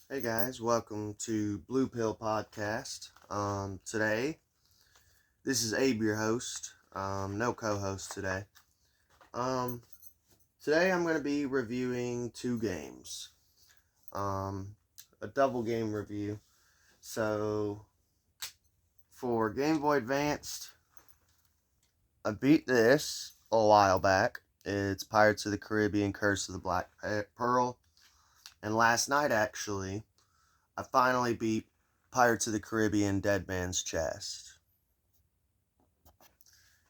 Hey guys, welcome to Blue Pill Podcast. Today, this is Abe, your host. No co-host today. Um, Today I'm going to be reviewing two games. A double game review. So, for Game Boy Advanced, I beat this a while back. It's Pirates of the Caribbean: Curse of the Black Pearl. And last night, actually, I finally beat Pirates of the Caribbean: Dead Man's Chest.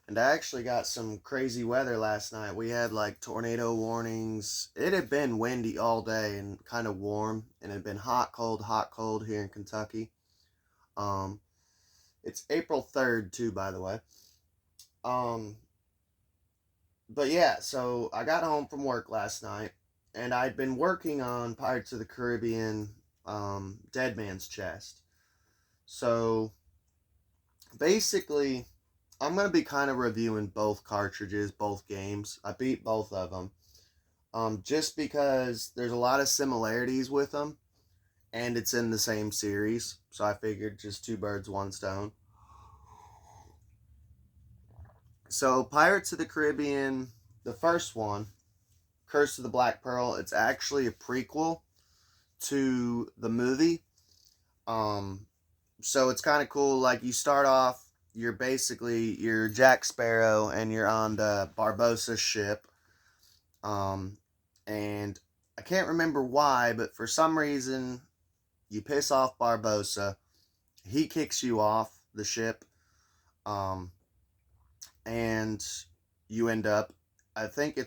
And I actually got some crazy weather last night. We had like tornado warnings. It had been windy all day and kind of warm. And it had been hot, cold here in Kentucky. Um, it's April 3rd, too, by the way. Um, but yeah, so I got home from work last night. And I'd been working on Pirates of the Caribbean Dead Man's Chest. So basically, I'm going to be kind of reviewing both cartridges, both games. I beat both of them. Just because there's a lot of similarities with them, and it's in the same series. So I figured just two birds, one stone. So Pirates of the Caribbean, the first one, Curse of the Black Pearl, it's actually a prequel to the movie. So it's kind of cool. Like, you start off, you're Jack Sparrow, and you're on the Barbossa ship. And I can't remember why, but for some reason, you piss off Barbossa. He kicks you off the ship. Um, and you end up, I think you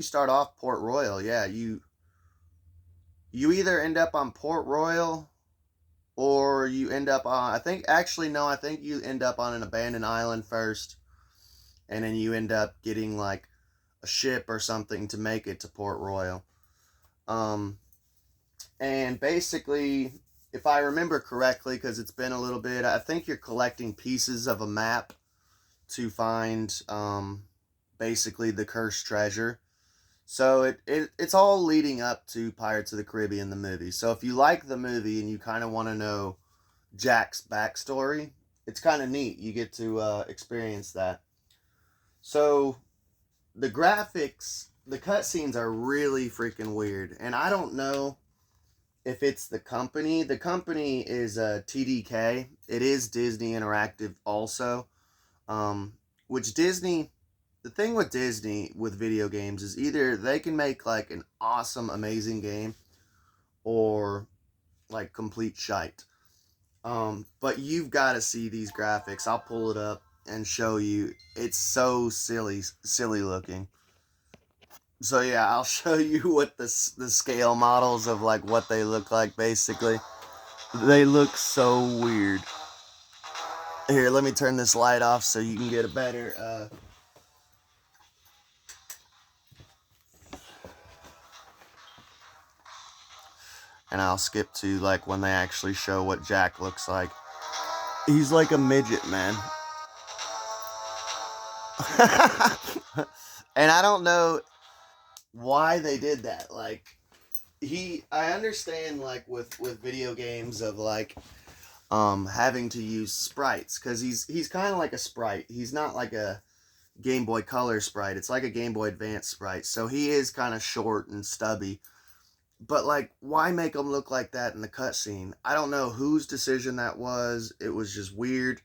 start off Port Royal. Yeah, you either end up on Port Royal or you end up on, I think you end up on an abandoned island first, and then you end up getting like a ship or something to make it to Port Royal. Um, and basically, if I remember correctly, because it's been a little bit, I think you're collecting pieces of a map to find basically the cursed treasure. So it's all leading up to Pirates of the Caribbean, the movie. So if you like the movie and you kind of want to know Jack's backstory, it's kind of neat. You get to experience that. So the graphics, the cutscenes are really freaking weird. And I don't know if it's the company. The company is TDK. It is Disney Interactive also. Which Disney, the thing with Disney with video games is either they can make like an awesome, amazing game or like complete shite. But you've got to see these graphics. I'll pull it up and show you. It's so silly looking. So yeah, I'll show you what the scale models of like what they look like basically. They look so weird. Here, let me turn this light off so you can get a better and I'll skip to like when they actually show what Jack looks like. He's like a midget, man. And I don't know why they did that. Like, I understand like with video games of like having to use sprites, because he's kind of like a sprite. He's not like a Game Boy Color sprite. It's like a Game Boy Advance sprite. So he is kind of short and stubby. But like, why make him look like that in the cutscene? I don't know whose decision that was. It was just weird.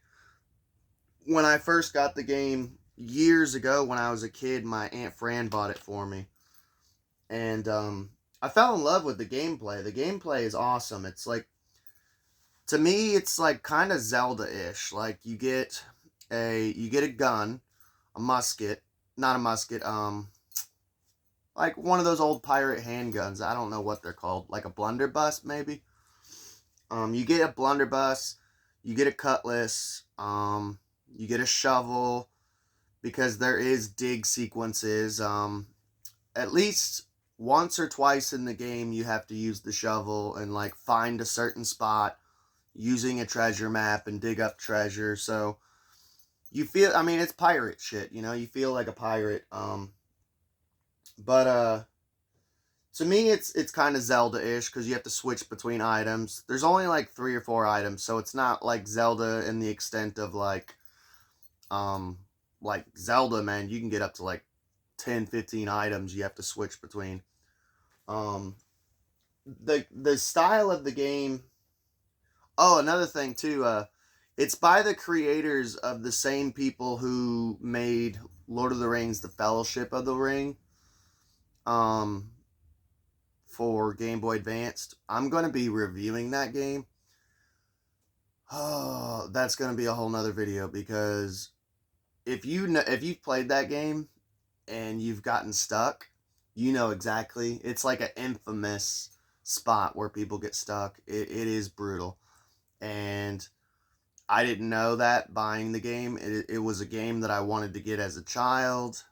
When I first got the game years ago when I was a kid, my Aunt Fran bought it for me. And I fell in love with the gameplay. The gameplay is awesome. It's like, to me, it's like kind of Zelda-ish. Like, you get a gun, a musket, not a musket, like one of those old pirate handguns. I don't know what they're called, like a blunderbuss maybe. You get a blunderbuss, you get a cutlass, you get a shovel, because there is dig sequences. At least once or twice in the game, you have to use the shovel and like find a certain spot using a treasure map and dig up treasure. So you feel, I mean, it's pirate shit, you know, you feel like a pirate. But To me, it's kind of Zelda-ish because you have to switch between items. There's only like 3 or 4 items, so it's not like Zelda in the extent of um like Zelda, man. You can get up to like 10, 15 items you have to switch between. Um, the style of the game. Oh, another thing too. It's by the creators of the same people who made Lord of the Rings: The Fellowship of the Ring. Um, for Game Boy Advanced. I'm going to be reviewing that game. Oh, that's going to be a whole nother video because if you've played that game and you've gotten stuck, you know exactly. It's like an infamous spot where people get stuck. It is brutal. And I didn't know that buying the game. It was a game that I wanted to get as a child.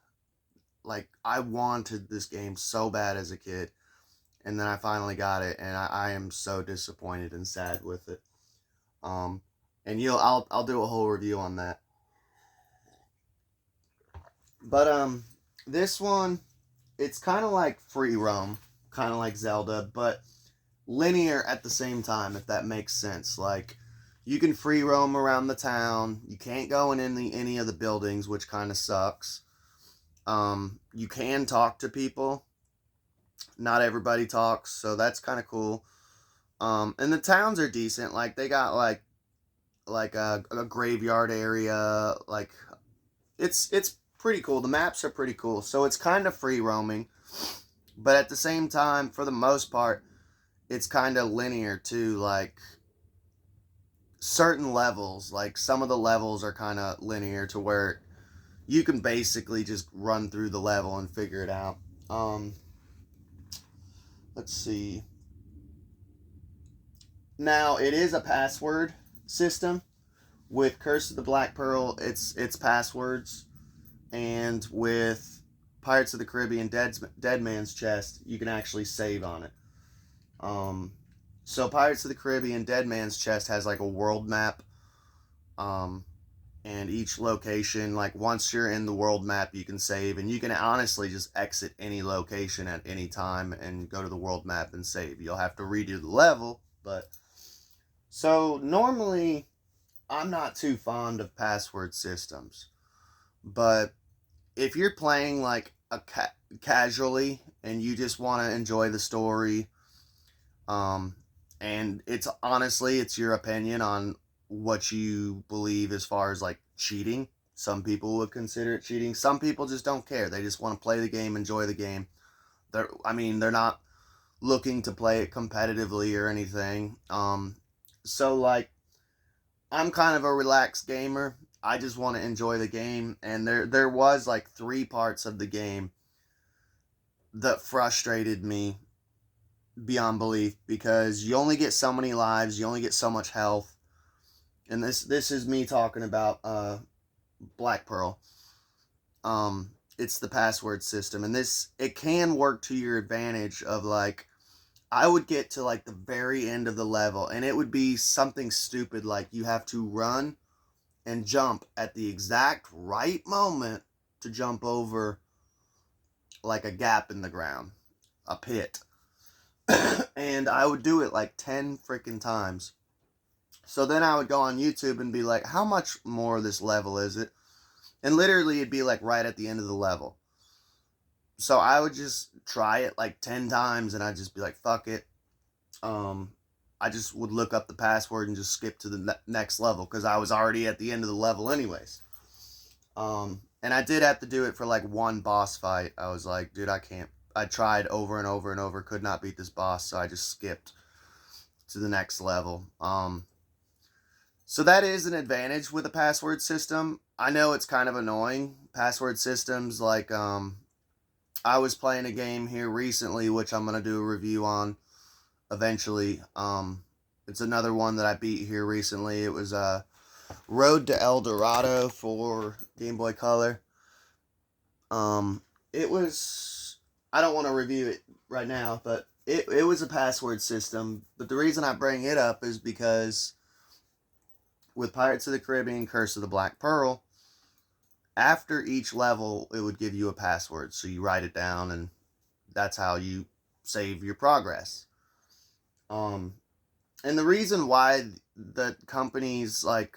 Like, I wanted this game so bad as a kid. And then I finally got it, and I am so disappointed and sad with it. Um, and I'll do a whole review on that. But this one, it's kind of like free roam, kind of like Zelda, but linear at the same time, if that makes sense. Like, you can free roam around the town. You can't go in any of the buildings, which kind of sucks. You can talk to people. Not everybody talks, so that's kind of cool. And the towns are decent. Like, they got like a graveyard area. Like, it's pretty cool. The maps are pretty cool. So it's kind of free roaming, but at the same time, for the most part, it's kind of linear too. Like, certain levels, like some of the levels are kind of linear to where you can basically just run through the level and figure it out. Let's see. Now, it is a password system. With Curse of the Black Pearl, it's passwords. And with Pirates of the Caribbean Dead Man's Chest, you can actually save on it. So Pirates of the Caribbean Dead Man's Chest has like a world map. And each location, like once you're in the world map, you can save. And you can honestly just exit any location at any time and go to the world map and save. You'll have to redo the level, but... So normally, I'm not too fond of password systems. But if you're playing like casually and you just want to enjoy the story, and it's honestly, it's your opinion on what you believe as far as like cheating. Some people would consider it cheating. Some people just don't care. They just want to play the game, enjoy the game. They're not looking to play it competitively or anything. So like, I'm kind of a relaxed gamer. I just want to enjoy the game, and there was like 3 parts of the game that frustrated me beyond belief because you only get so many lives, you only get so much health. And this is me talking about Black Pearl. It's the password system, and it can work to your advantage of like, I would get to like the very end of the level and it would be something stupid like you have to run and jump at the exact right moment to jump over like a gap in the ground, a pit. And I would do it like 10 freaking times. So then I would go on YouTube and be like, how much more of this level is it? And literally it'd be like right at the end of the level. So I would just try it like 10 times and I'd just be like, fuck it. I just would look up the password and just skip to the next level because I was already at the end of the level anyways. And I did have to do it for like one boss fight. I was like, dude, I can't. I tried over and over and over, could not beat this boss, so I just skipped to the next level. So that is an advantage with a password system. I know it's kind of annoying. Password systems, like, I was playing a game here recently, which I'm going to do a review on eventually. It's another one that I beat here recently. It was Road to El Dorado for Game Boy Color. It was... I don't want to review it right now, but it was a password system. But the reason I bring it up is because with Pirates of the Caribbean Curse of the Black Pearl, after each level, it would give you a password. So you write it down, and that's how you save your progress. And the reason why the companies, like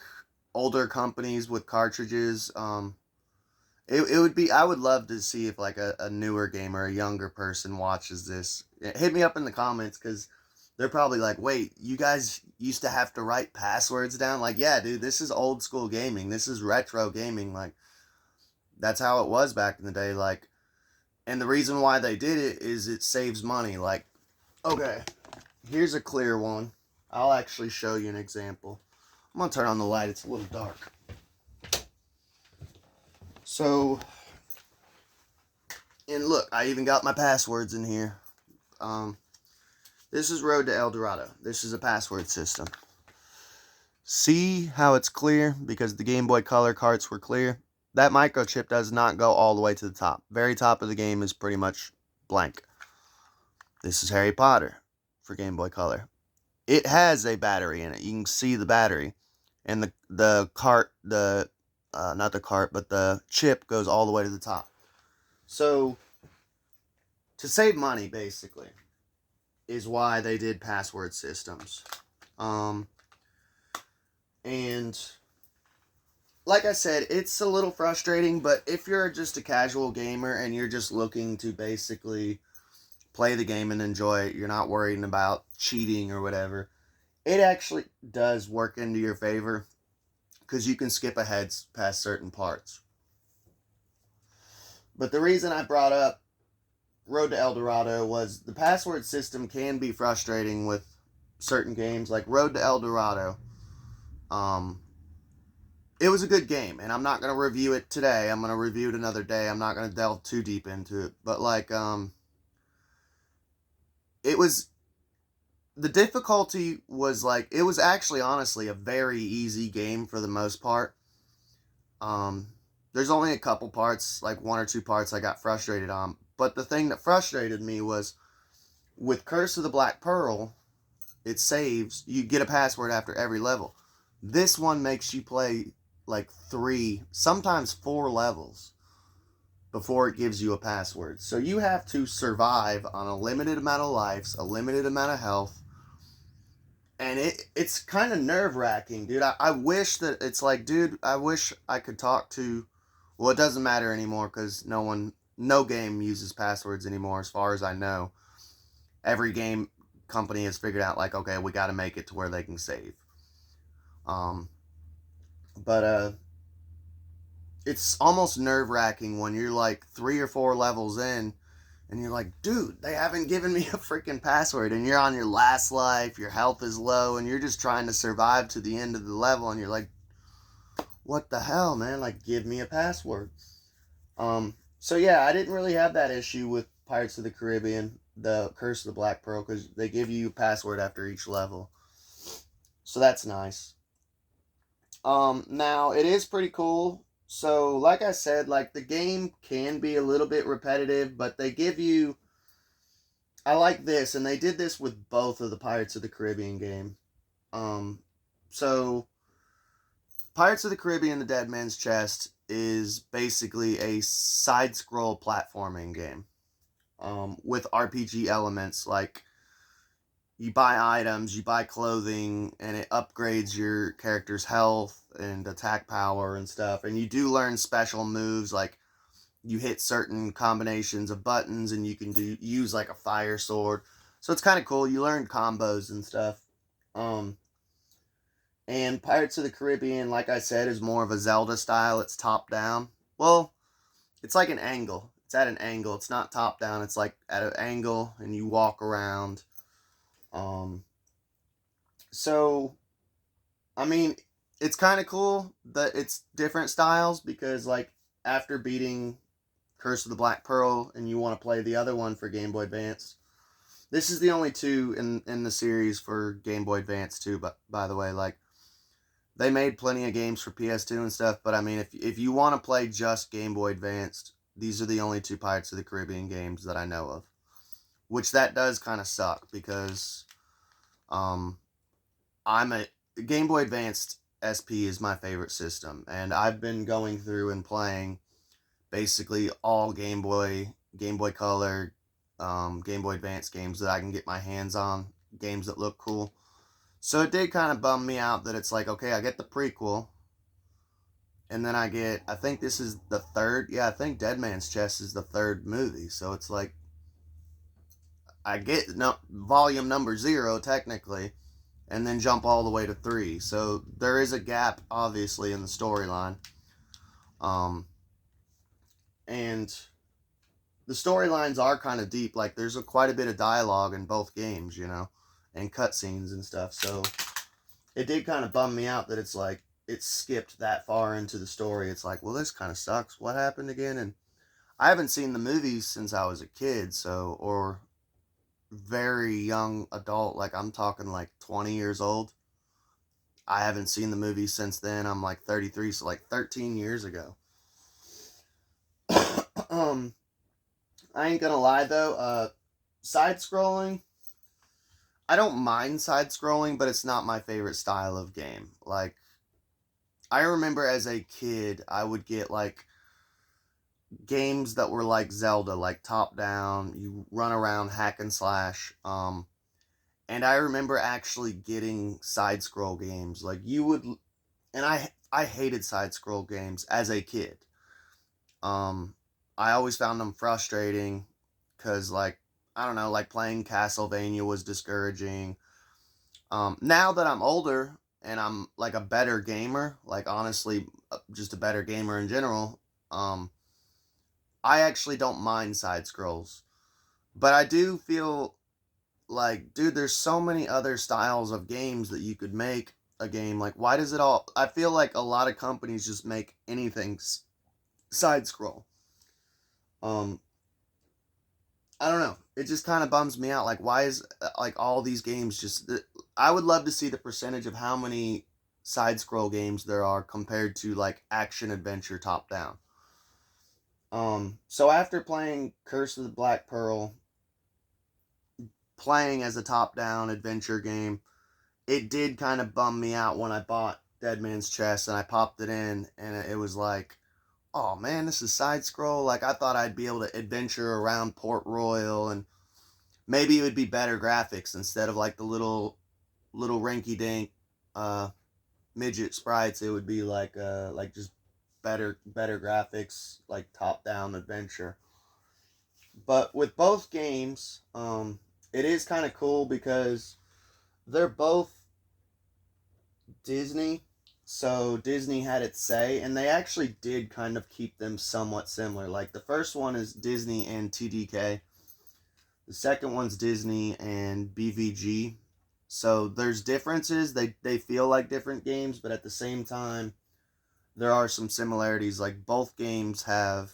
older companies with cartridges, it would be, I would love to see if like a newer gamer, a younger person watches this. Hit me up in the comments, because they're probably like, wait, you guys used to have to write passwords down? Like, yeah, dude, this is old school gaming. This is retro gaming. Like, that's how it was back in the day. Like, and the reason why they did it is it saves money. Like, okay, here's a clear one. I'll actually show you an example. I'm going to turn on the light. It's a little dark. So, and look, I even got my passwords in here. This is Road to El Dorado. This is a password system. See how it's clear? Because the Game Boy Color carts were clear. That microchip does not go all the way to the top. Very top of the game is pretty much blank. This is Harry Potter for Game Boy Color. It has a battery in it. You can see the battery. And the cart, not the cart, but the chip goes all the way to the top. So, to save money, basically, is why they did password systems. And like I said, it's a little frustrating, but if you're just a casual gamer and you're just looking to basically play the game and enjoy it, you're not worrying about cheating or whatever, it actually does work into your favor, because you can skip ahead past certain parts. But the reason I brought up Road to El Dorado was the password system can be frustrating with certain games, like Road to El Dorado. It was a good game, and I'm not going to review it today. I'm going to review it another day. I'm not going to delve too deep into it. But, like, it was, the difficulty was, like, it was actually, honestly, a very easy game for the most part. There's only a couple parts, like 1 or 2 parts I got frustrated on. But the thing that frustrated me was, with Curse of the Black Pearl, it saves, you get a password after every level. This one makes you play like 3, sometimes 4 levels before it gives you a password. So you have to survive on a limited amount of lives, a limited amount of health. And it's kind of nerve-wracking, dude. I wish that, it's like, dude, I wish I could talk to, well, it doesn't matter anymore, because no game uses passwords anymore, as far as I know. Every game company has figured out, like, okay, we got to make it to where they can save. But it's almost nerve-wracking when you're like 3 or 4 levels in, and you're like, dude, they haven't given me a freaking password, and you're on your last life, your health is low, and you're just trying to survive to the end of the level, and you're like, what the hell, man? Like, give me a password. So yeah, I didn't really have that issue with Pirates of the Caribbean, the Curse of the Black Pearl, because they give you a password after each level. So that's nice. Now, it is pretty cool. So, like I said, like, the game can be a little bit repetitive, but they give you, I like this, and they did this with both of the Pirates of the Caribbean game. So, Pirates of the Caribbean, The Dead Man's Chest is basically a side-scroll platforming game, with RPG elements, like, you buy items, you buy clothing, and it upgrades your character's health and attack power and stuff. And you do learn special moves, like you hit certain combinations of buttons and you can use like a fire sword. So it's kind of cool. You learn combos and stuff. And Pirates of the Caribbean, like I said, is more of a Zelda style. It's top down. Well, it's like an angle. It's at an angle. It's not top down. It's like at an angle and you walk around. So, I mean, it's kind of cool that it's different styles, because, like, after beating Curse of the Black Pearl and you want to play the other one for Game Boy Advance, this is the only 2 in the series for Game Boy Advance too, but by the way, like, they made plenty of games for PS2 and stuff, but I mean, if you want to play just Game Boy Advanced, these are the only 2 Pirates of the Caribbean games that I know of. Which that does kind of suck, because Game Boy Advanced SP is my favorite system, and I've been going through and playing basically all Game Boy Color, Game Boy Advance games that I can get my hands on, games that look cool. So it did kind of bum me out that it's like, okay, I get the prequel, and then I think this is the third, yeah, I think Dead Man's Chest is the third movie. So it's like, I get no, volume number 0, technically, and then jump all the way to 3. So there is a gap, obviously, in the storyline. And the storylines are kind of deep. Like, there's quite a bit of dialogue in both games, and cutscenes and stuff. So it did kind of bum me out that it's like, it skipped that far into the story. It's like, well, this kind of sucks. What happened again? And I haven't seen the movies since I was a kid, so, or very young adult. Like, I'm talking like 20 years old. I haven't seen the movie since then. I'm like 33, so like 13 years ago. I ain't gonna lie though, side scrolling, I don't mind side scrolling, but it's not my favorite style of game. Like, I remember as a kid, I would get like games that were like Zelda, like top down, you run around, hack and slash. And I remember actually getting side scroll games. Like, you would, and I hated side scroll games as a kid. I always found them frustrating because, like, I don't know, like playing Castlevania was discouraging. Now that I'm older and I'm like a better gamer, like, honestly, just a better gamer in general, I actually don't mind side scrolls. But I do feel like, dude, there's so many other styles of games that you could make a game. Like, why does it all, I feel like a lot of companies just make anything side scroll. I don't know. It just kind of bums me out. Like, why is like all these games just? I would love to see the percentage of how many side scroll games there are compared to like action adventure top down. So after playing Curse of the Black Pearl, playing as a top down adventure game, it did kind of bum me out when I bought Dead Man's Chest and I popped it in, and it was like, oh man, this is side scroll. Like, I thought I'd be able to adventure around Port Royal, and maybe it would be better graphics instead of like the little rinky dink midget sprites. It would be like just better graphics, like top down adventure. But with both games, it is kind of cool because they're both Disney. So Disney had its say, and they actually did kind of keep them somewhat similar. Like, the first one is Disney and TDK. The second one's Disney and BVG. So there's differences. They feel like different games, but at the same time, there are some similarities. Like, both games have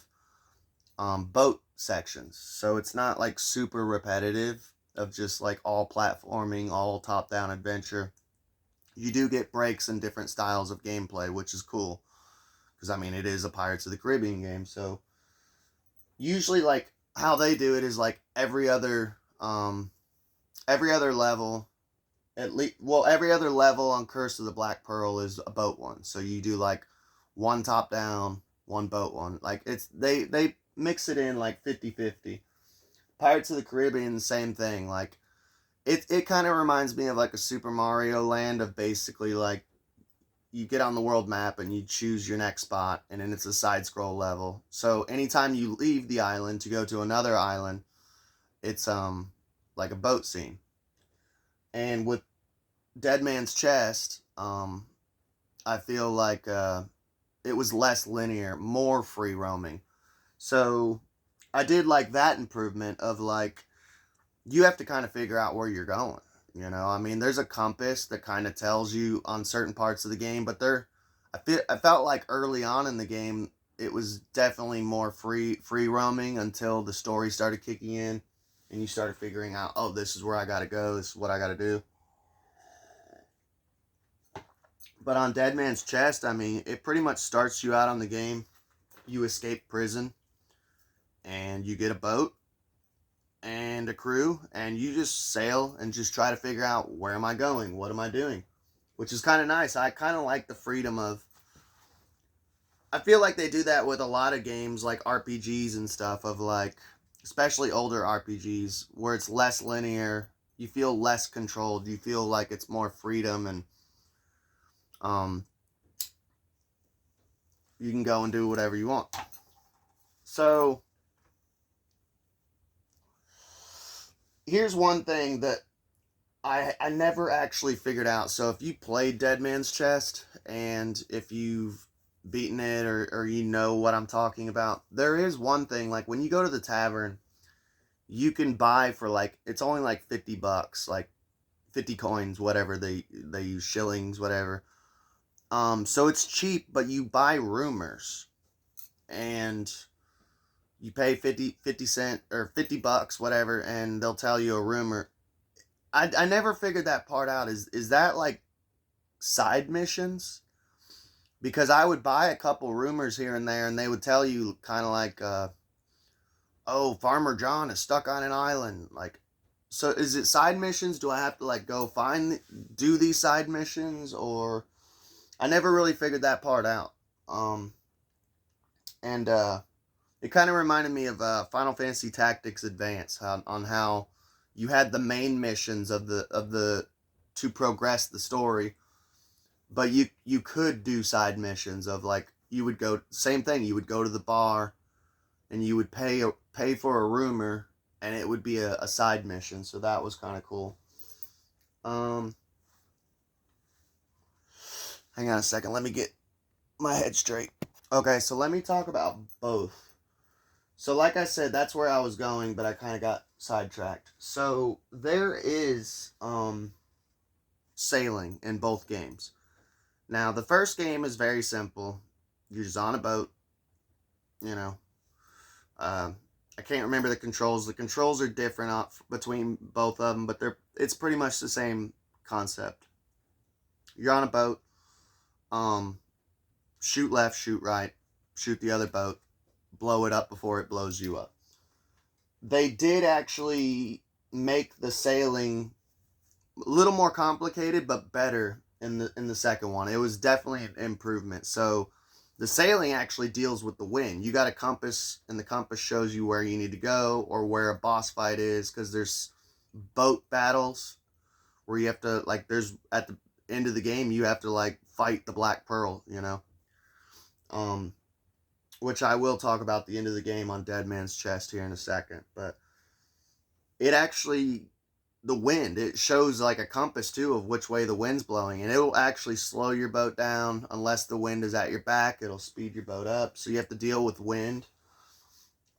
boat sections. So it's not like super repetitive of just like all platforming, all top-down adventure. You do get breaks in different styles of gameplay, which is cool. Because, I mean, it is a Pirates of the Caribbean game. So usually, like, how they do it is like every other level, every other level on Curse of the Black Pearl is a boat one. So you do like one top down, one boat one. Like, it's they mix it in like 50-50. Pirates of the Caribbean, the same thing. Like, it kind of reminds me of like a Super Mario Land, of basically like you get on the world map and you choose your next spot, and then it's a side scroll level. So anytime you leave the island to go to another island, it's like a boat scene. And with Dead Man's Chest, I feel like it was less linear, more free roaming. So I did like that improvement of like, you have to kind of figure out where you're going. I mean, there's a compass that kind of tells you on certain parts of the game, but I felt like early on in the game, it was definitely more free roaming until the story started kicking in and you started figuring out, oh, this is where I got to go. This is what I got to do. But on Dead Man's Chest, I mean, it pretty much starts you out on the game. You escape prison and you get a boat and a crew, and you just sail and just try to figure out, where am I going? What am I doing? Which is kind of nice. I kind of like the freedom of, I feel like they do that with a lot of games like RPGs and stuff, of like, especially older RPGs, where it's less linear. You feel less controlled. You feel like it's more freedom, and um, you can go and do whatever you want. So here's one thing that I never actually figured out. So if you played Dead Man's Chest, and if you've beaten it, or you know what I'm talking about, there is one thing, like when you go to the tavern, you can buy for like, it's only like $50, like 50 coins, whatever they use, shillings, whatever. So it's cheap, but you buy rumors, and you pay 50 cent or $50, whatever, and they'll tell you a rumor. I never figured that part out. Is that like side missions? Because I would buy a couple rumors here and there, and they would tell you kind of like, oh, Farmer John is stuck on an island. Like, so is it side missions? Do I have to like go do these side missions, or I never really figured that part out. And it kind of reminded me of Final Fantasy Tactics Advance, on how you had the main missions of the to progress the story, but you could do side missions of like, you would go, same thing, you would go to the bar, and you would pay for a rumor, and it would be a side mission. So that was kind of cool. Hang on a second, let me get my head straight. Okay, so let me talk about both. So like I said, that's where I was going, but I kind of got sidetracked. So there is sailing in both games. Now the first game is very simple. You're just on a boat, you know. I can't remember the controls. The controls are different between both of them, but it's pretty much the same concept. You're on a boat. Shoot left, shoot right, shoot the other boat, blow it up before it blows you up. They did actually make the sailing a little more complicated, but better in the second one. It was definitely an improvement. So the sailing actually deals with the wind. You got a compass, and the compass shows you where you need to go, or where a boss fight is, because there's boat battles where you have to, like, there's at the end of the game, you have to like fight the Black Pearl, you know. Which I will talk about the end of the game on Dead Man's Chest here in a second, but it actually, the wind, it shows like a compass too of which way the wind's blowing, and it'll actually slow your boat down. Unless the wind is at your back, it'll speed your boat up. So you have to deal with wind.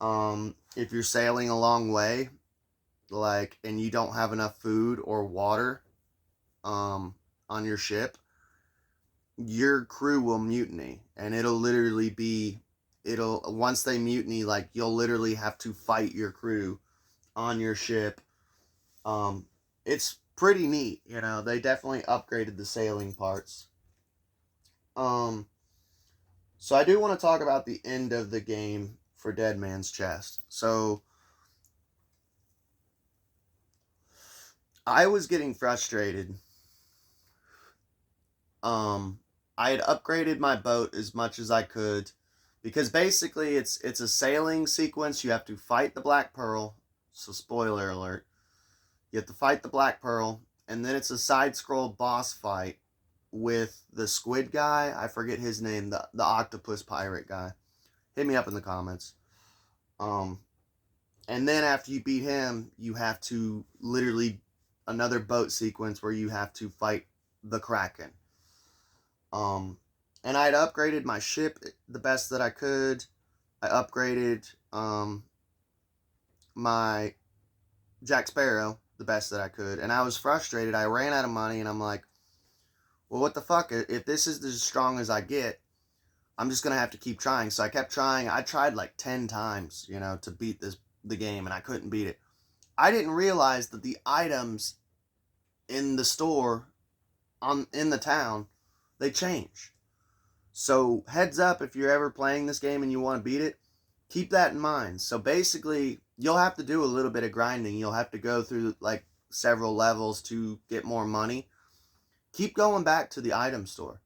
If you're sailing a long way, like, and you don't have enough food or water on your ship, your crew will mutiny, and it'll literally be, once they mutiny, like, you'll literally have to fight your crew on your ship. It's pretty neat, you know. They definitely upgraded the sailing parts. So I do want to talk about the end of the game for Dead Man's Chest. So I was getting frustrated. I had upgraded my boat as much as I could, because basically it's a sailing sequence. You have to fight the Black Pearl. So spoiler alert. You have to fight the Black Pearl, and then it's a side-scroll boss fight with the squid guy. I forget his name, the octopus pirate guy. Hit me up in the comments. And then after you beat him, you have to literally another boat sequence where you have to fight the Kraken. And I had upgraded my ship the best that I could. I upgraded my Jack Sparrow the best that I could, and I was frustrated. I ran out of money, and I'm like, well, what the fuck? If this is as strong as I get, I'm just gonna have to keep trying. So I kept trying. I tried like 10 times, you know, to beat the game, and I couldn't beat it. I didn't realize that the items in the store in the town, they change. So heads up, if you're ever playing this game and you want to beat it, keep that in mind. So basically, you'll have to do a little bit of grinding. You'll have to go through like several levels to get more money. Keep going back to the item store.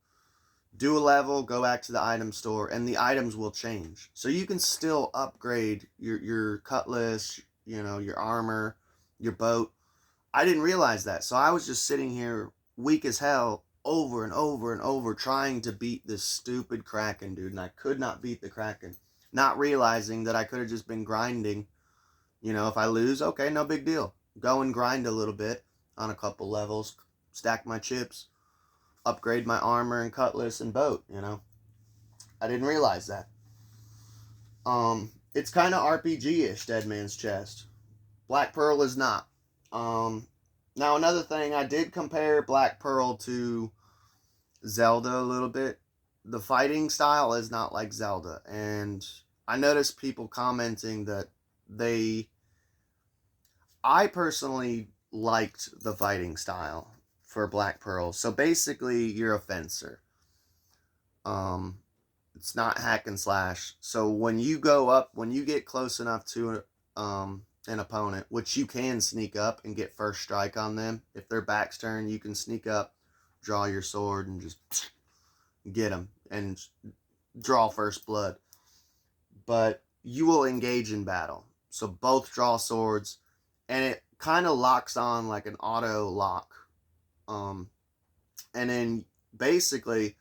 do a level, go back to the item store, and the items will change. So you can still upgrade your cutlass, you know, your armor, your boat. I didn't realize that. So I was just sitting here weak as hell over and over and over trying to beat this stupid Kraken, dude. And I could not beat the Kraken. Not realizing that I could have just been grinding. You know, if I lose, okay, no big deal. Go and grind a little bit on a couple levels, stack my chips, upgrade my armor and cutlass and boat, you know. I didn't realize that. It's kind of RPG-ish, Dead Man's Chest. Black Pearl is not. Now another thing, I did compare Black Pearl to Zelda a little bit. The fighting style is not like Zelda, and I noticed people commenting that I personally liked the fighting style for Black Pearl. So basically, you're a fencer. Um, it's not hack and slash. So when you go up, when you get close enough to an opponent, which you can sneak up and get first strike on them. If their back's turned, you can sneak up, draw your sword, and just get them and draw first blood. But you will engage in battle. So both draw swords, and it kind of locks on like an auto lock. And then basically,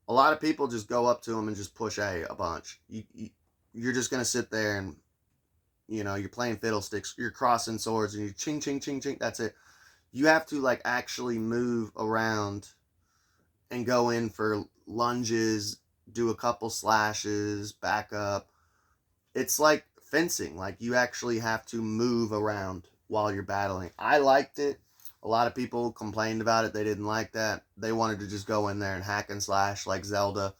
a lot of people just go up to them and just push a bunch. You're just going to sit there and, you know, you're playing fiddlesticks, you're crossing swords, and you ching, ching, ching, ching, that's it. You have to, like, actually move around and go in for lunges, do a couple slashes, back up. It's like fencing. Like, you actually have to move around while you're battling. I liked it. A lot of people complained about it. They didn't like that. They wanted to just go in there and hack and slash like Zelda.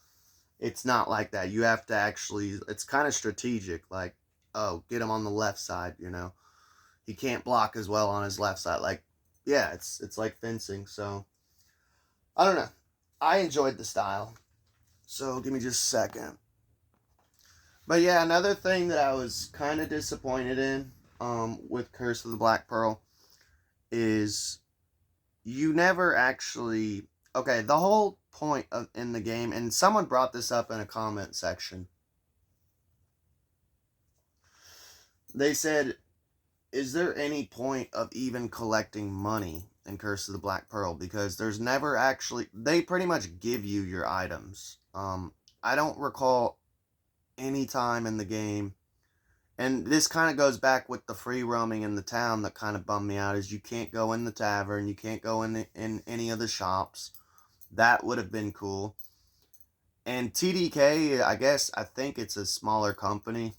It's not like that. You have to actually, it's kind of strategic. Like, oh, get him on the left side, you know. He can't block as well on his left side. Like, yeah, it's like fencing. So, I don't know. I enjoyed the style. So, give me just a second. But yeah, another thing that I was kind of disappointed in with Curse of the Black Pearl is you never actually... Okay, the whole point in the game, and someone brought this up in a comment section. They said, is there any point of even collecting money in Curse of the Black Pearl? Because there's never actually... They pretty much give you your items. I don't recall any time in the game, and this kind of goes back with the free roaming in the town that kind of bummed me out, is you can't go in the tavern, you can't go in any of the shops. That would have been cool. And TDK, I think it's a smaller company.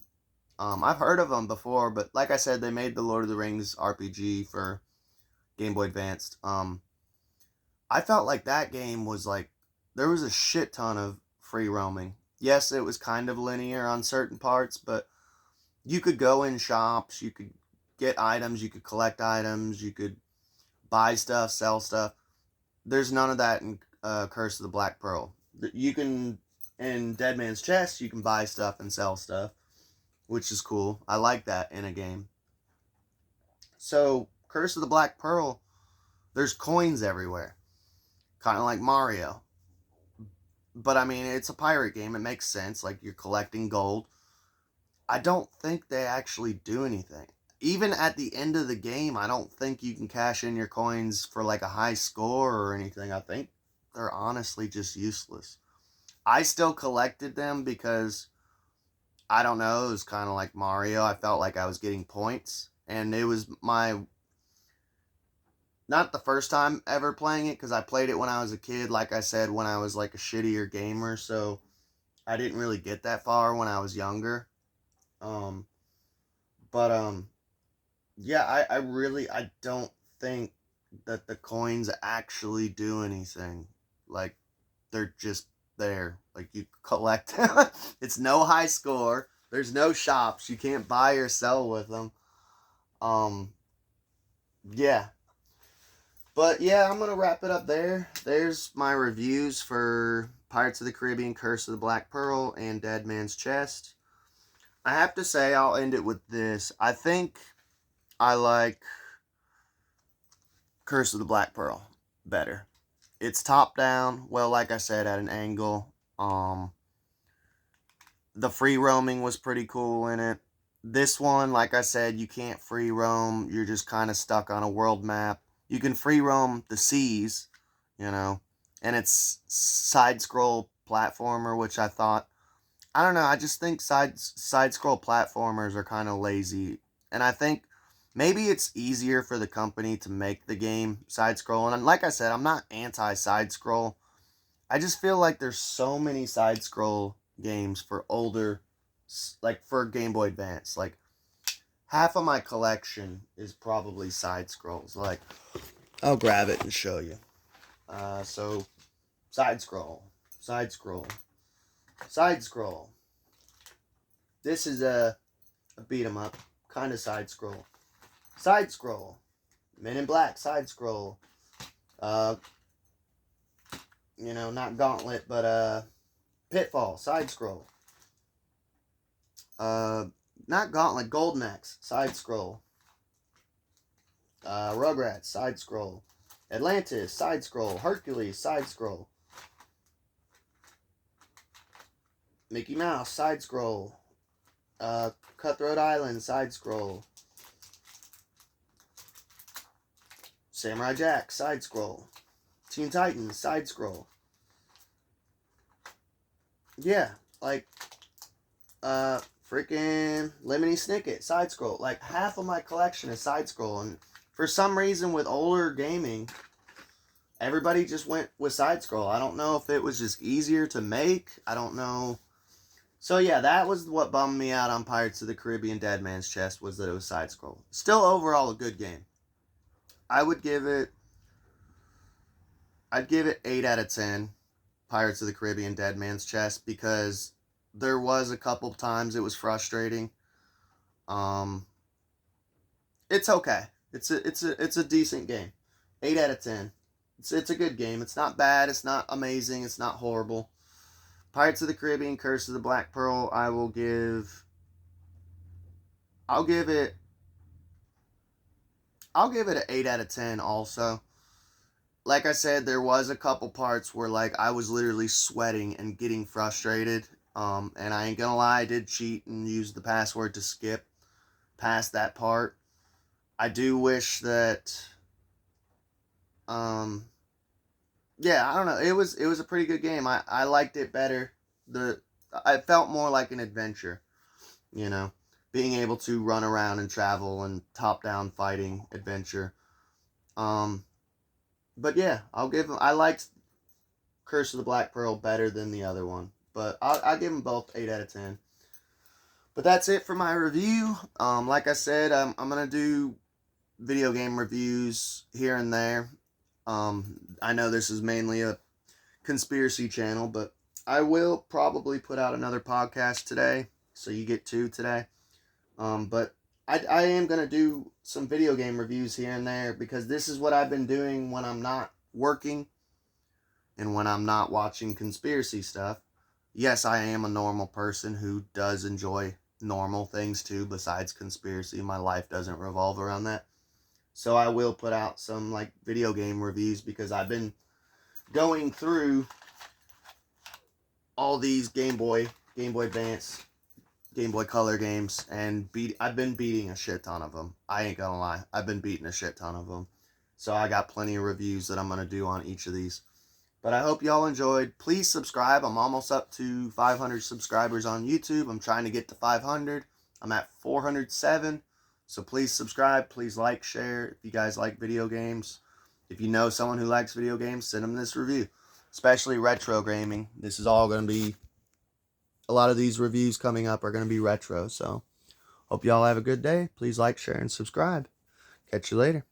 I've heard of them before, but like I said, they made the Lord of the Rings RPG for Game Boy Advanced. I felt like that game was like, there was a shit ton of free roaming. Yes, it was kind of linear on certain parts, but you could go in shops, you could get items, you could collect items, you could buy stuff, sell stuff. There's none of that in Curse of the Black Pearl. You can, in Dead Man's Chest, you can buy stuff and sell stuff, which is cool. I like that in a game. So, Curse of the Black Pearl, there's coins everywhere. Kind of like Mario. But, I mean, it's a pirate game. It makes sense. Like, you're collecting gold. I don't think they actually do anything. Even at the end of the game, I don't think you can cash in your coins for, like, a high score or anything. I think they're honestly just useless. I still collected them because, I don't know, it was kind of like Mario. I felt like I was getting points. And it was my... Not the first time ever playing it, because I played it when I was a kid, like I said, when I was like a shittier gamer, so I didn't really get that far when I was younger. But yeah, I don't think that the coins actually do anything. Like, they're just there. Like, you collect them. It's no high score. There's no shops. You can't buy or sell with them. Yeah. But yeah, I'm going to wrap it up there. There's my reviews for Pirates of the Caribbean, Curse of the Black Pearl, and Dead Man's Chest. I have to say, I'll end it with this. I think I like Curse of the Black Pearl better. It's top down. Well, like I said, at an angle. The free roaming was pretty cool in it. This one, like I said, you can't free roam. You're just kind of stuck on a world map. You can free roam the seas, you know, and it's side scroll platformer, which I don't know. I just think side scroll platformers are kind of lazy, and I think maybe it's easier for the company to make the game side scroll. And like I said, I'm not anti side scroll. I just feel like there's so many side scroll games for older, like for Game Boy Advance. Like half of my collection is probably side scrolls. Like I'll grab it and show you. So side scroll, side scroll, side scroll. This is a beat 'em up, kind of side scroll. Side scroll. Men in Black, side scroll. Uh, not Gauntlet, but Pitfall, side scroll. Not Gauntlet, Golden Axe, side scroll. Rugrats, side scroll. Atlantis, side scroll. Hercules, side scroll. Mickey Mouse, side scroll. Cutthroat Island, side scroll. Samurai Jack, side scroll. Teen Titans, side scroll. Yeah, like, freaking Lemony Snicket, side scroll. Like, half of my collection is side scroll, and for some reason with older gaming, everybody just went with side scroll. I don't know if it was just easier to make. I don't know. So yeah, that was what bummed me out on Pirates of the Caribbean Dead Man's Chest, was that it was side scroll. Still overall a good game. I'd give it 8 out of 10, Pirates of the Caribbean Dead Man's Chest, because there was a couple times it was frustrating. It's okay. It's a decent game. 8 out of 10. It's a good game. It's not bad. It's not amazing. It's not horrible. Pirates of the Caribbean: Curse of the Black Pearl, I'll give it an 8 out of 10 also. Like I said, there was a couple parts where like I was literally sweating and getting frustrated. And I ain't gonna lie, I did cheat and use the password to skip past that part. I do wish that yeah, I don't know. It was a pretty good game. I liked it better. I felt more like an adventure, you know, being able to run around and travel and top down fighting adventure. But yeah, I liked Curse of the Black Pearl better than the other one, but I'll give them both 8 out of 10. But that's it for my review. Like I said, I'm gonna do video game reviews here and there. I know this is mainly a conspiracy channel, but I will probably put out another podcast today, so you get 2 today. But I am going to do some video game reviews here and there, because this is what I've been doing when I'm not working and when I'm not watching conspiracy stuff. Yes, I am a normal person who does enjoy normal things too, besides conspiracy. My life doesn't revolve around that. So I will put out some like video game reviews, because I've been going through all these Game Boy Advance, Game Boy Color games, and I've been beating a shit ton of them. I ain't gonna lie, I've been beating a shit ton of them. So I got plenty of reviews that I'm gonna do on each of these. But I hope y'all enjoyed. Please subscribe. I'm almost up to 500 subscribers on YouTube. I'm trying to get to 500. I'm at 407. So please subscribe. Please like, share. If you guys like video games, if you know someone who likes video games, send them this review. Especially retro gaming. This is all going to be, a lot of these reviews coming up are going to be retro. So hope y'all have a good day. Please like, share, and subscribe. Catch you later.